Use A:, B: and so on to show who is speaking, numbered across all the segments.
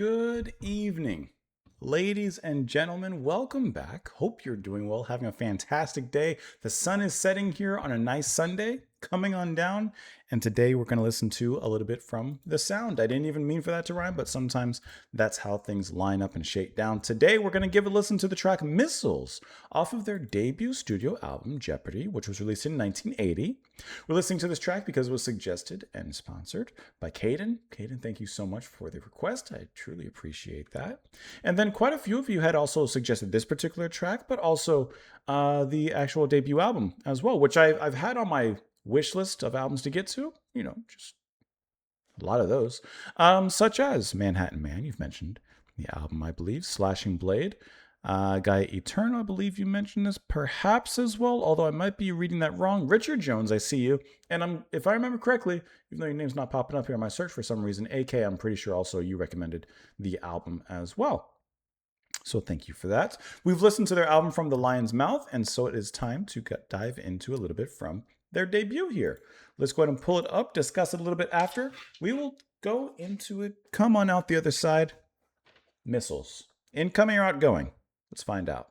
A: Good evening, ladies and gentlemen. Welcome back. Hope you're doing well, having a fantastic day. The sun is setting here on a nice Sunday, coming on down. And today we're going to listen to a little bit from The Sound. I didn't even mean for that to rhyme, but sometimes that's how things line up and shake down. Today we're going to give a listen to the track Missiles off of their debut studio album, Jeopardy, which was released in 1980. We're listening to this track because it was suggested and sponsored by Caden. Caden, thank you so much for the request. I truly appreciate that. And then quite a few of you had also suggested this particular track, but also the actual debut album as well, which I've had on my wish list of albums to get to, just a lot of those, such as Manhattan Man, you've mentioned the album, I believe, Slashing Blade, Gaia Eternal, I believe you mentioned this perhaps as well, although I might be reading that wrong. Richard Jones, I see you, and if I remember correctly, even though your name's not popping up here on my search for some reason, AK, I'm pretty sure also you recommended the album as well. So thank you for that. We've listened to their album From the Lion's Mouth, and so it is time to dive into a little bit from their debut here. Let's go ahead and pull it up, discuss it a little bit after. We will go into it. Come on out the other side. Missiles. Incoming or outgoing? Let's find out.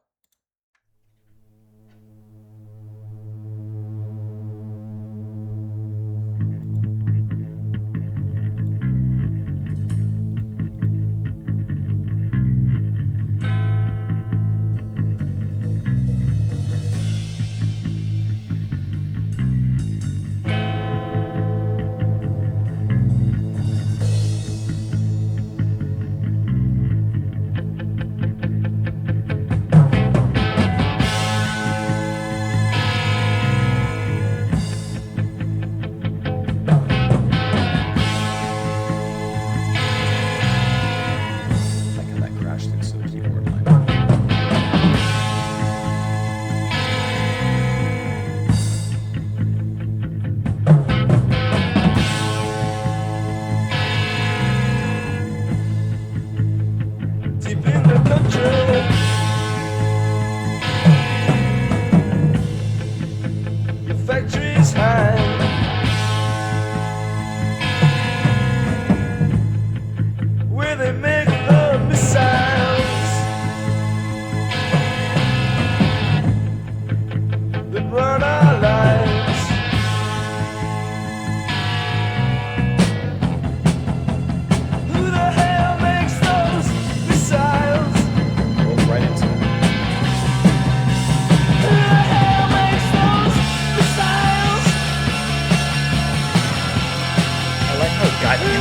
B: Got into it.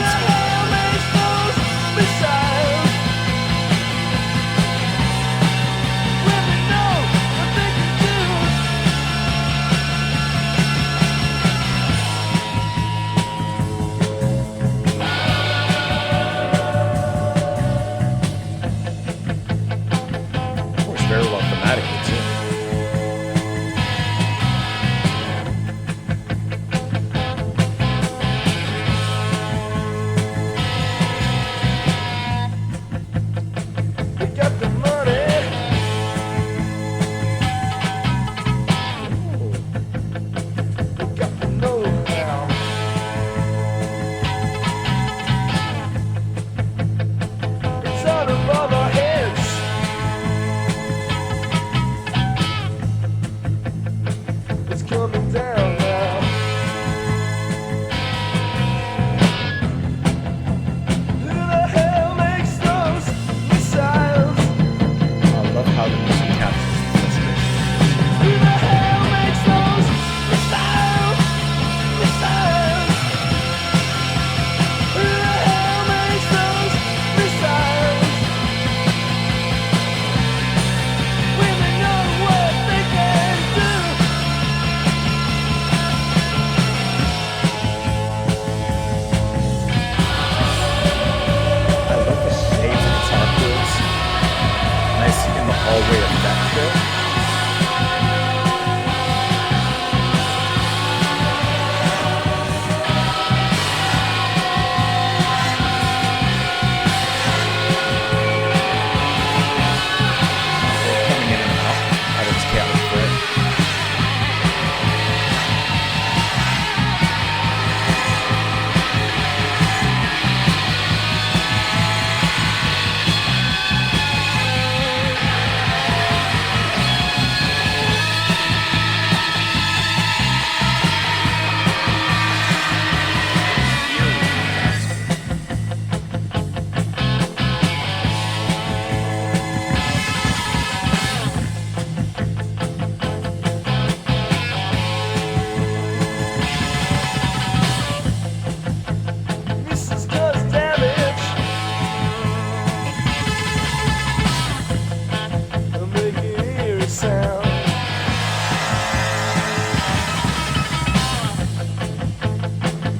B: sound.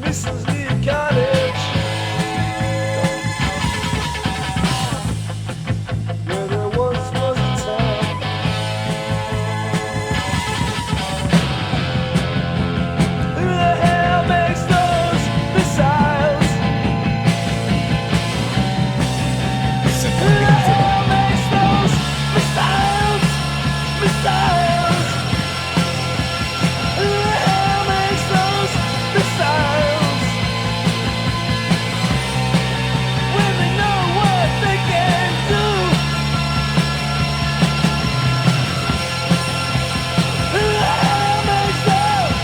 B: Mrs. Lee Cottage, where there once was a town. Who the hell makes those missiles? Who the hell makes those missiles? Missiles. Who the hell makes those missiles? When they know what they can do. Who the hell makes those?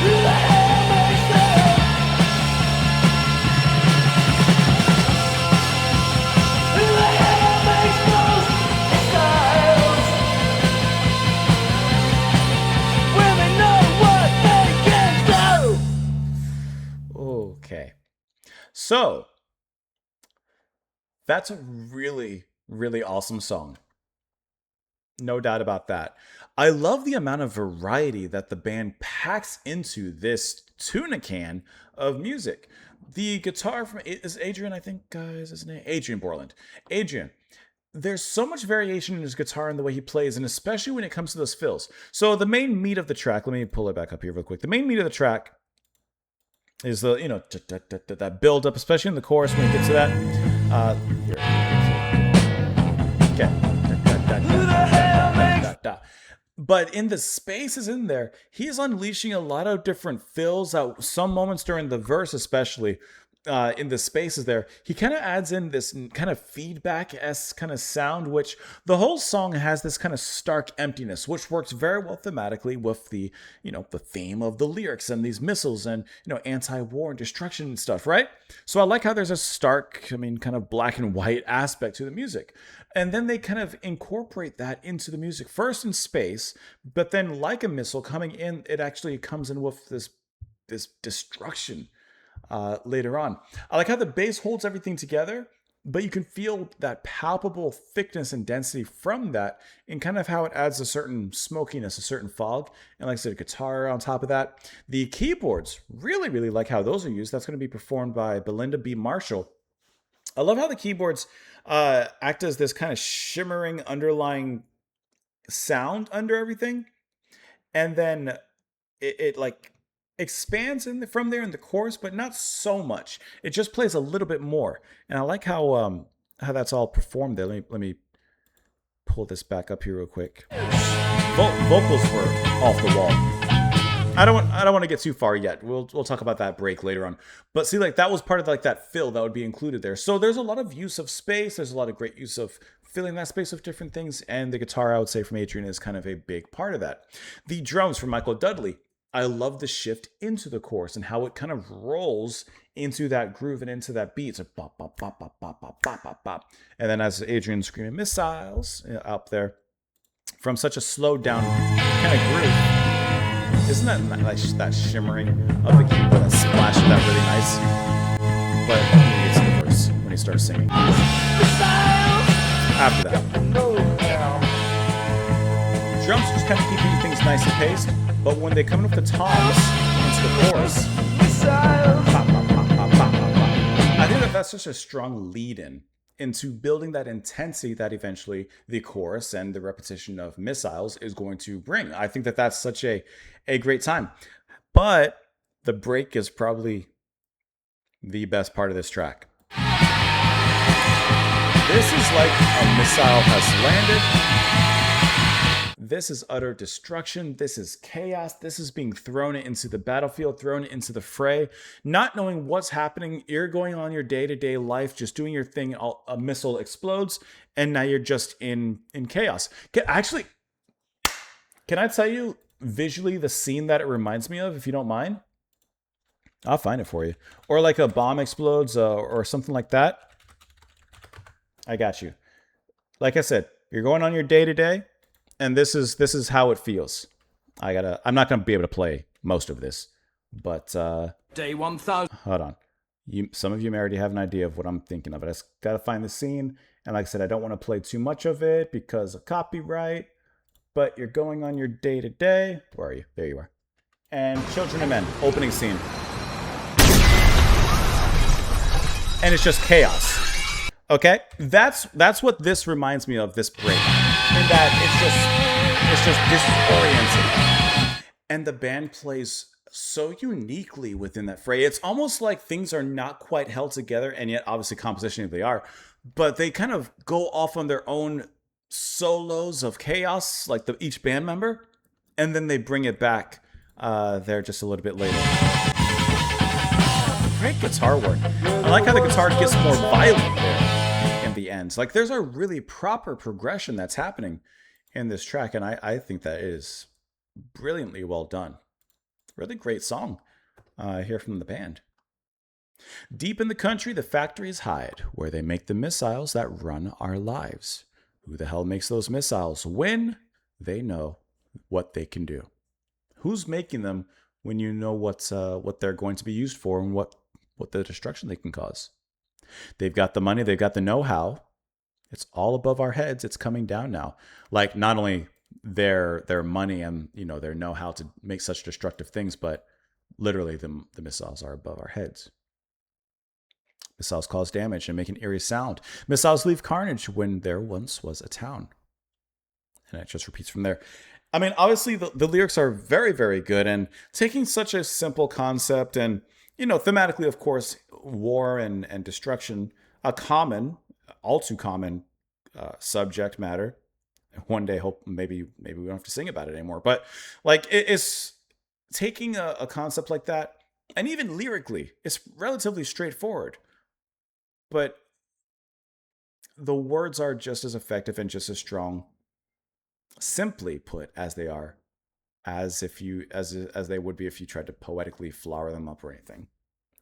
B: Who the hell makes those? Who the hell makes those missiles? When they know what they can do.
A: Okay. So, that's a really, really awesome song. No doubt about that. I love the amount of variety that the band packs into this tuna can of music. The guitar from is Adrian, I think, is his name? Adrian Borland. Adrian. There's so much variation in his guitar and the way he plays, and especially when it comes to those fills. So the main meat of the track, let me pull it back up here real quick. The main meat of the track is the, that build up, especially in the chorus when you get to that. Here. Okay.
B: Who the hell makes
A: But in the spaces in there, he's unleashing a lot of different fills at some moments during the verse, especially in the spaces there. He kind of adds in this kind of feedback-esque kind of sound, which the whole song has this kind of stark emptiness, which works very well thematically with the, the theme of the lyrics and these missiles and, anti-war and destruction and stuff, right? So I like how there's a stark, kind of black and white aspect to the music. And then they kind of incorporate that into the music, first in space, but then like a missile coming in, it actually comes in with this destruction later on. I like how the bass holds everything together, but you can feel that palpable thickness and density from that, and kind of how it adds a certain smokiness, a certain fog. And like I said, a guitar on top of that. The keyboards, really, really like how those are used. That's going to be performed by Belinda B. Marshall. I love how the keyboards act as this kind of shimmering underlying sound under everything, and then it like expands from there in the chorus, but not so much. It just plays a little bit more, and I like how that's all performed there. Let me pull this back up here real quick. Vocals were off the wall. I don't want to get too far yet. We'll talk about that break later on. But see, like that was part of like that fill that would be included there. So there's a lot of use of space. There's a lot of great use of filling that space with different things. And the guitar, I would say, from Adrian is kind of a big part of that. The drums from Michael Dudley. I love the shift into the chorus and how it kind of rolls into that groove and into that beat. It's like bop, bop, bop, bop, bop, bop, bop, bop, bop. And then as Adrian's screaming missiles up there from such a slowed down kind of groove. Isn't that nice, that shimmering of the keyboard, that splash of that really nice? But when he gets to the verse, when he starts singing. After that. Drums just kind of keeping things nice and paced, but when they come in with the toms into the chorus, pop, pop, pop, pop, pop, pop, pop. I think that's such a strong lead-in into building that intensity that eventually the chorus and the repetition of missiles is going to bring. I think that's such a great time. But the break is probably the best part of this track. This is like a missile has landed. This is utter destruction. This is chaos. This is being thrown into the battlefield, thrown into the fray, not knowing what's happening. You're going on your day-to-day life, just doing your thing. A missile explodes, and now you're just in chaos. Actually, can I tell you visually the scene that it reminds me of, if you don't mind? I'll find it for you. Or like a bomb explodes or something like that. I got you. Like I said, you're going on your day-to-day. And this is how it feels. I'm not gonna be able to play most of this, but
C: Day 1000.
A: Hold on. Some of you may already have an idea of what I'm thinking of. I just got to find the scene. And like I said, I don't want to play too much of it because of copyright. But you're going on your day to day. Where are you? There you are. And Children of Men, opening scene. And it's just chaos. Okay? That's what this reminds me of, this break. In that it's just disorienting. And the band plays so uniquely within that fray. It's almost like things are not quite held together, and yet obviously compositionally they are. But they kind of go off on their own solos of chaos, like each band member, and then they bring it back there just a little bit later. Great guitar work. I like how the guitar gets more violent there in the ends. Like there's a really proper progression that's happening in this track, and I think that is brilliantly well done. Really great song here from the band. Deep in the country, the factories hide, where they make the missiles that run our lives. Who the hell makes those missiles? When they know what they can do. Who's making them when you know what they're going to be used for and what the destruction they can cause? They've got the money, they've got the know-how. It's all above our heads. It's coming down now. Like not only their money and their know-how to make such destructive things, but literally the missiles are above our heads. Missiles cause damage and make an eerie sound. Missiles leave carnage when there once was a town. And it just repeats from there. I mean, obviously the lyrics are very, very good, and taking such a simple concept and, thematically, of course, war and destruction, a common, all too common subject matter. One day, hope maybe we don't have to sing about it anymore. But like it's taking a concept like that, and even lyrically, it's relatively straightforward. But the words are just as effective and just as strong, simply put, as they are, as they would be if you tried to poetically flower them up or anything.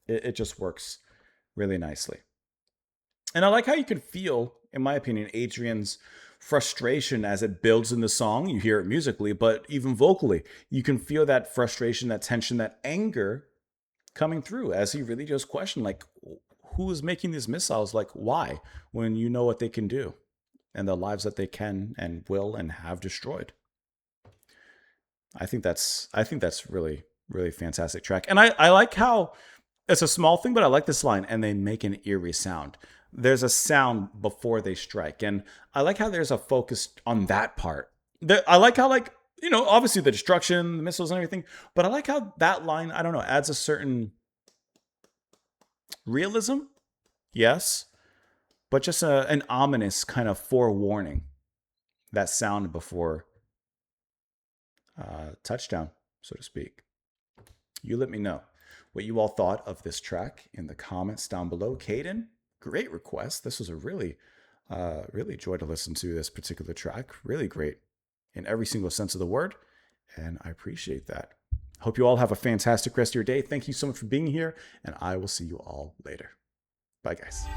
A: It just works really nicely. And I like how you can feel, in my opinion, Adrian's frustration as it builds in the song. You hear it musically, but even vocally, you can feel that frustration, that tension, that anger coming through as he really just questioned, like, who is making these missiles? Like, why? When you know what they can do and the lives that they can and will and have destroyed. I think that's really, really fantastic track. And I like how it's a small thing, but I like this line, and they make an eerie sound. There's a sound before they strike. And I like how there's a focus on that part. I like how, obviously the destruction, the missiles and everything, but I like how that line, I don't know, adds a certain realism. Yes. But just an ominous kind of forewarning. That sound before touchdown, so to speak. You let me know what you all thought of this track in the comments down below. Caden, great request. This was a really joy to listen to this particular track. Really great in every single sense of the word. And I appreciate that. Hope you all have a fantastic rest of your day. Thank you so much for being here. And I will see you all later. Bye, guys.